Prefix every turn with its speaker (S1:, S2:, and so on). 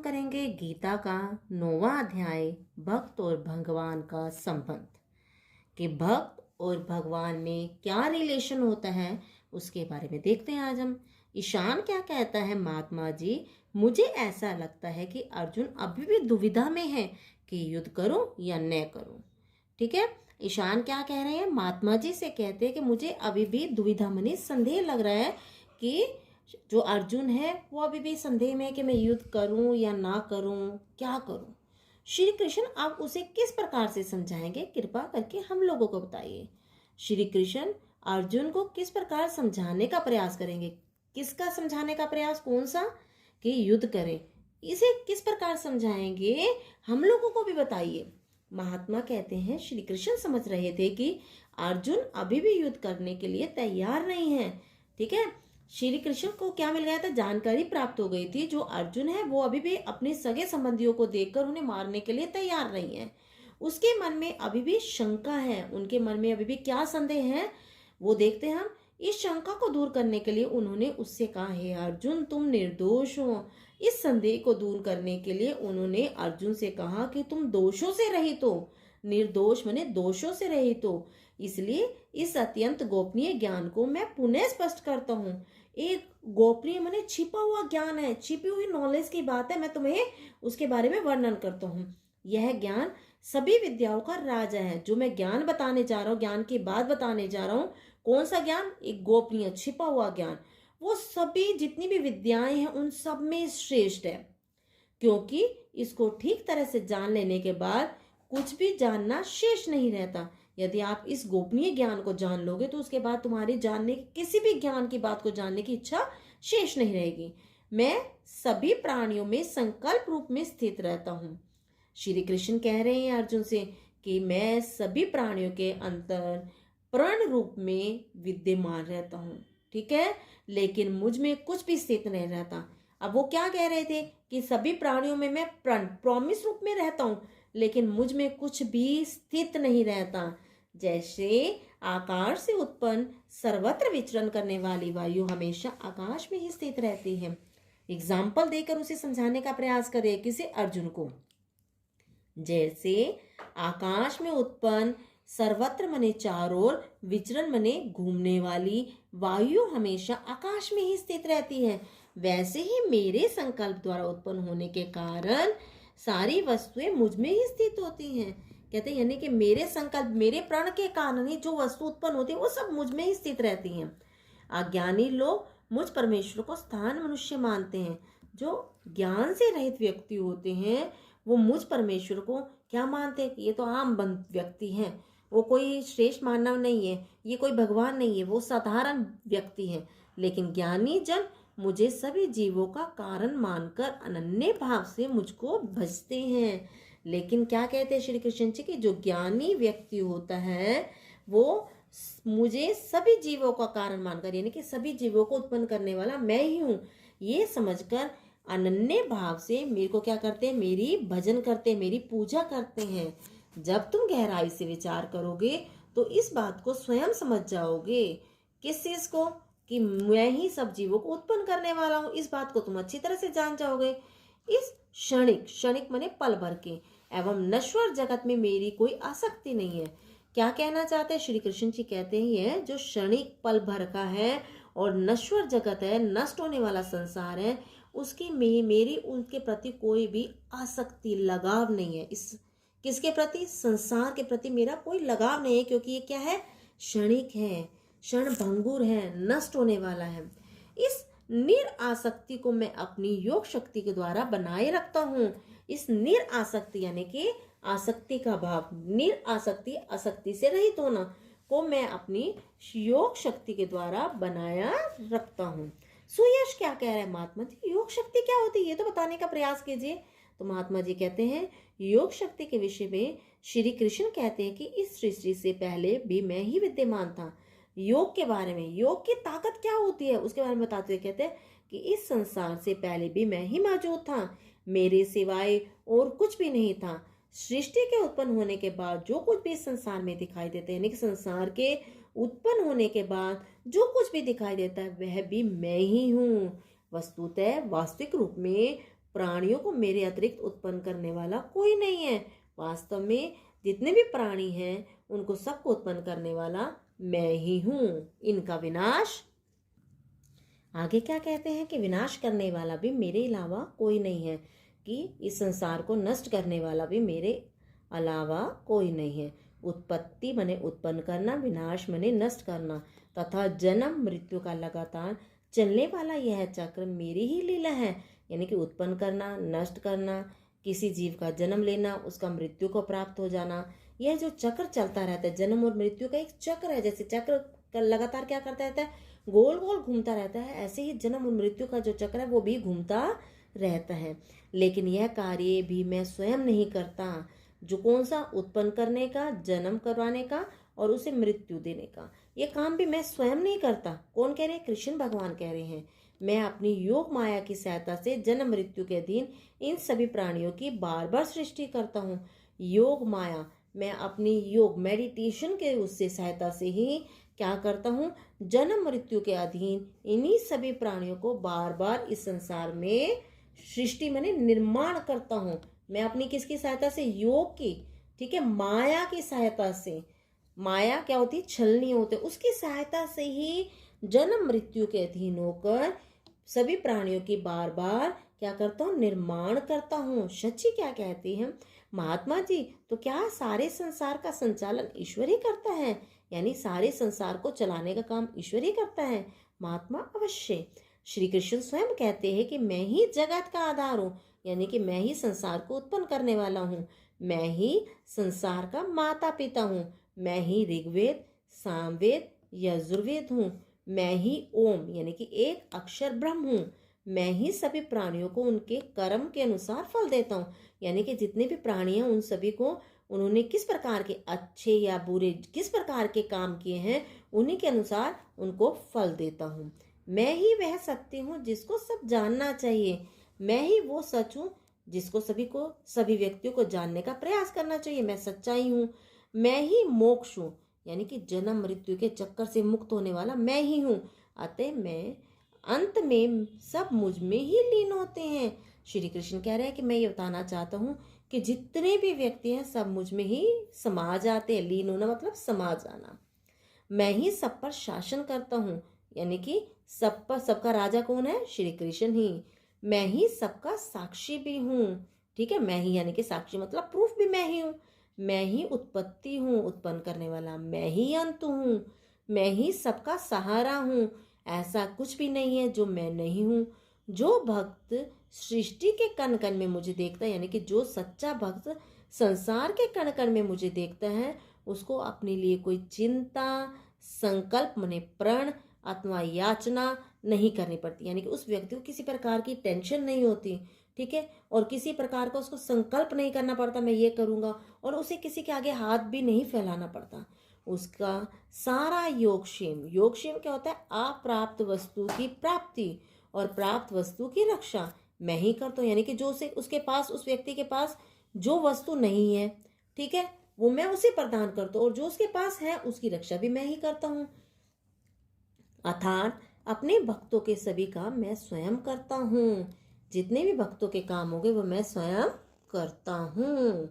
S1: करेंगे गीता का 9वां अध्याय भक्त और भगवान का संबंध। कि भक्त और भगवान में क्या रिलेशन होता है उसके बारे में देखते हैं आज हम। ईशान क्या कहता है, महात्मा जी मुझे ऐसा लगता है कि अर्जुन अभी भी दुविधा में है कि युद्ध करूं या न करूं। ठीक है, ईशान क्या कह रहे हैं, महात्मा जी से कहते हैं कि मुझे अभी भी दुविधा में संदेह लग रहा है कि जो अर्जुन है वो अभी भी संदेह में है कि मैं युद्ध करूं या ना करूं, क्या करूं। श्री कृष्ण आप उसे किस प्रकार से समझाएंगे, कृपा करके हम लोगों को बताइए। श्री कृष्ण अर्जुन को किस प्रकार समझाने का प्रयास करेंगे, किसका समझाने का प्रयास, कौन सा, कि युद्ध करें, इसे किस प्रकार समझाएंगे हम लोगों को भी बताइए। महात्मा कहते हैं श्री कृष्ण समझ रहे थे कि अर्जुन अभी भी युद्ध करने के लिए तैयार नहीं है। ठीक है, श्री कृष्ण को क्या मिल गया था, जानकारी प्राप्त हो गई थी जो अर्जुन है वो अभी भी अपने सगे संबंधियों को देखकर उन्हें मारने के लिए तैयार नहीं है। उसके मन में अभी भी शंका है, उनके मन में अभी भी क्या संदेह है वो देखते हैं हम। इस शंका को दूर करने के लिए उन्होंने उससे कहा, हे अर्जुन तुम निर्दोष हो। इस संदेह को दूर करने के लिए उन्होंने अर्जुन से कहा कि तुम दोषों से रहित हो। निर्दोष माने दोषों से रहित हो। इसलिए इस अत्यंत गोपनीय ज्ञान को मैं पुनः स्पष्ट करता हूँ। एक गोपनीय माने छिपा हुआ ज्ञान है, छिपी हुई नॉलेज की बात है, मैं तुम्हें उसके बारे में वर्णन करता हूँ। यह ज्ञान सभी विद्याओं का राजा है। जो मैं ज्ञान बताने जा रहा हूँ, ज्ञान की बात बताने जा रहा हूँ, कौन सा ज्ञान, एक गोपनीय छिपा हुआ ज्ञान, वो सभी जितनी भी विद्याएं हैं उन सब में श्रेष्ठ है। क्योंकि इसको ठीक तरह से जान लेने के बाद कुछ भी जानना शेष नहीं रहता। यदि आप इस गोपनीय ज्ञान को जान लोगे तो उसके बाद तुम्हारी जानने की किसी भी ज्ञान की बात को जानने की इच्छा शेष नहीं रहेगी। मैं सभी प्राणियों में संकल्प रूप में स्थित रहता हूँ। श्री कृष्ण कह रहे हैं अर्जुन से कि मैं सभी प्राणियों के अंतर प्रण रूप में विद्यमान रहता हूँ। ठीक है, लेकिन मुझ में कुछ भी स्थित नहीं रहता। अब वो क्या कह रहे थे कि सभी प्राणियों में मैं प्रण प्रॉमिस रूप में रहता हूँ, लेकिन मुझ में कुछ भी स्थित नहीं रहता। जैसे आकाश से उत्पन्न सर्वत्र विचरण करने वाली वायु हमेशा आकाश में ही स्थित रहती है। एग्जाम्पल देकर उसे समझाने का प्रयास करे, किसे, अर्जुन को। जैसे आकाश में उत्पन्न सर्वत्र मने चारों ओर, विचरण मने घूमने वाली वायु हमेशा आकाश में ही स्थित रहती है, वैसे ही मेरे संकल्प द्वारा उत्पन्न होने के कारण सारी वस्तुएं मुझ में ही स्थित होती हैं। कहते हैं यानी कि मेरे संकल्प, मेरे प्रण के कारण ही जो वस्तु उत्पन्न होती है वो सब मुझ में ही स्थित रहती हैं। अज्ञानी लोग मुझ परमेश्वर को स्थान मनुष्य मानते हैं। जो ज्ञान से रहित व्यक्ति होते हैं वो मुझ परमेश्वर को क्या मानते हैं, ये तो आम बंद व्यक्ति हैं, वो कोई श्रेष्ठ मानव नहीं है, ये कोई भगवान नहीं है, वो साधारण व्यक्ति है। लेकिन ज्ञानी जन मुझे सभी जीवों का कारण मानकर अनन्य भाव से मुझको भजते हैं। लेकिन क्या कहते हैं श्री कृष्ण जी की, जो ज्ञानी व्यक्ति होता है वो मुझे सभी जीवों का कारण मानकर, यानी कि सभी जीवों को उत्पन्न करने वाला मैं ही हूँ, ये समझकर अनन्य भाव से मेरे को क्या करते हैं, मेरी भजन करते हैं, मेरी पूजा करते हैं। जब तुम गहराई से विचार करोगे तो इस बात को स्वयं समझ जाओगे। किस चीज को, कि मैं ही सब जीवों को उत्पन्न करने वाला हूँ, इस बात को तुम अच्छी तरह से जान जाओगे। इस क्षणिक, क्षणिक माने पल भर के एवं नश्वर जगत में मेरी कोई आसक्ति नहीं है। क्या कहना चाहते हैं श्री कृष्ण जी, कहते हैं ये जो क्षणिक पल भर का है और नश्वर जगत है, नष्ट होने वाला संसार है, उसकी मेरी उनके प्रति कोई भी आसक्ति, लगाव नहीं है। इस किसके प्रति, संसार के प्रति मेरा कोई लगाव नहीं है, क्योंकि ये क्या है, क्षणिक है, क्षण भंगुर है, नष्ट होने वाला है। इस निरासक्ति को मैं अपनी योग शक्ति के द्वारा बनाए रखता हूँ। इस निरासक्ति यानी कि आसक्ति का भाव, निरासक्ति आसक्ति से रहित होना को मैं अपनी योग शक्ति के द्वारा बनाया रखता हूँ। सुयश क्या कह रहे हैं महात्मा जी, योग शक्ति क्या होती है ये तो बताने का प्रयास कीजिए। तो महात्मा जी कहते हैं योग शक्ति के विषय में श्री कृष्ण कहते हैं कि इस सृष्टि से पहले भी मैं ही विद्यमान था। योग के बारे में, योग की ताकत क्या होती है उसके बारे में बताते हुए कहते हैं कि इस संसार से पहले भी मैं ही मौजूद था, मेरे सिवाय और कुछ भी नहीं था। सृष्टि के उत्पन्न होने के बाद जो कुछ भी इस संसार में दिखाई देते हैं, यानी कि संसार के उत्पन्न होने के बाद जो कुछ भी दिखाई देता है वह भी मैं ही हूँ। वस्तुतः वास्तविक रूप में प्राणियों को मेरे अतिरिक्त उत्पन्न करने वाला कोई नहीं है। वास्तव में जितने भी प्राणी हैं उनको सबको उत्पन्न करने वाला मैं ही हूँ। इनका विनाश, आगे क्या कहते हैं कि विनाश करने वाला भी मेरे अलावा कोई नहीं है, कि इस संसार को नष्ट करने वाला भी मेरे अलावा कोई नहीं है। उत्पत्ति माने उत्पन्न करना, विनाश माने नष्ट करना, तथा जन्म मृत्यु का लगातार चलने वाला यह चक्र मेरी ही लीला है। यानी कि उत्पन्न करना, नष्ट करना, किसी जीव का जन्म लेना, उसका मृत्यु को प्राप्त हो जाना, यह जो चक्र चलता रहता है, जन्म और मृत्यु का एक चक्र है। जैसे चक्र लगातार क्या करता रहता है, गोल गोल घूमता रहता है, ऐसे ही जन्म और मृत्यु का जो चक्र है वो भी घूमता रहता है। लेकिन यह कार्य भी मैं स्वयं नहीं करता। जो कौन सा, उत्पन्न करने का, जन्म करवाने का और उसे मृत्यु देने का, ये काम भी मैं स्वयं नहीं करता। कौन कह रहे हैं? कृष्ण भगवान कह रहे हैं। मैं अपनी योग माया की सहायता से जन्म मृत्यु के अधीन इन सभी प्राणियों की बार बार सृष्टि करता हूँ। योग माया, मैं अपनी योग मेडिटेशन के उससे सहायता से ही क्या करता हूँ, जन्म मृत्यु के अधीन इन्हीं सभी प्राणियों को बार बार इस संसार में सृष्टि मैंने निर्माण करता हूँ। मैं अपनी किसकी सहायता से? योग की, ठीक है, माया की सहायता से। माया क्या होती है? छलनी होते, उसकी सहायता से ही जन्म मृत्यु के अधीन होकर सभी प्राणियों की बार बार क्या करता हूँ, निर्माण करता हूँ। सच्ची क्या कहती है महात्मा जी, तो क्या सारे संसार का संचालन ईश्वर ही करता है? यानी सारे संसार को चलाने का काम ईश्वर ही करता है? महात्मा अवश्य। श्री कृष्ण स्वयं कहते हैं कि मैं ही जगत का आधार हूँ, यानी कि मैं ही संसार को उत्पन्न करने वाला हूँ। मैं ही संसार का माता पिता हूँ। मैं ही ऋग्वेद, सामवेद, यजुर्वेद हूँ। मैं ही ओम यानी कि एक अक्षर ब्रह्म हूँ। मैं ही सभी प्राणियों को उनके कर्म के अनुसार फल देता हूँ। यानी कि जितने भी प्राणी हैं उन सभी को उन्होंने किस प्रकार के अच्छे या बुरे किस प्रकार के काम किए हैं उन्हीं के अनुसार उनको फल देता हूँ। मैं ही वह सत्य हूँ जिसको सब जानना चाहिए। मैं ही वो सच हूँ जिसको सभी व्यक्तियों को जानने का प्रयास करना चाहिए। मैं सच्चाई हूँ। मैं ही मोक्ष हूँ, यानी कि जन्म मृत्यु के चक्कर से मुक्त होने वाला मैं ही हूँ। अतः मैं अंत में सब मुझ में ही लीन होते हैं। श्री कृष्ण कह रहे हैं कि मैं ये बताना चाहता हूँ कि जितने भी व्यक्ति हैं सब मुझ में ही समा जाते हैं। लीन होना मतलब समा जाना। मैं ही सब पर शासन करता हूँ, यानी कि सब पर, सबका राजा कौन है? श्री कृष्ण ही। मैं ही सबका साक्षी भी हूँ, ठीक है। मैं ही यानी कि साक्षी मतलब प्रूफ भी मैं ही हूँ। मैं ही उत्पत्ति हूँ, उत्पन्न करने वाला। मैं ही अंत हूँ। मैं ही सबका सहारा हूँ। ऐसा कुछ भी नहीं है जो मैं नहीं हूँ। जो भक्त सृष्टि के कण कण में मुझे देखता है, यानी कि जो सच्चा भक्त संसार के कण कण में मुझे देखता है, उसको अपने लिए कोई चिंता, संकल्प माने प्रण अथवा याचना नहीं करनी पड़ती। यानी कि उस व्यक्ति को किसी प्रकार की टेंशन नहीं होती, ठीक है, और किसी प्रकार का उसको संकल्प नहीं करना पड़ता मैं ये करूँगा, और उसे किसी के आगे हाथ भी नहीं फैलाना पड़ता। उसका सारा योगक्षेम, योगक्षेम क्या होता है? अप्राप्त वस्तु की प्राप्ति और प्राप्त वस्तु की रक्षा मैं ही करता हूँ। यानी कि जो उसके पास, उस व्यक्ति के पास जो वस्तु नहीं है, ठीक है, वो मैं उसे प्रदान करता हूँ, और जो उसके पास है उसकी रक्षा भी मैं ही करता हूँ। अर्थात अपने भक्तों के सभी काम मैं स्वयं करता हूँ। जितने भी भक्तों के काम होंगे वो मैं स्वयं करता हूँ।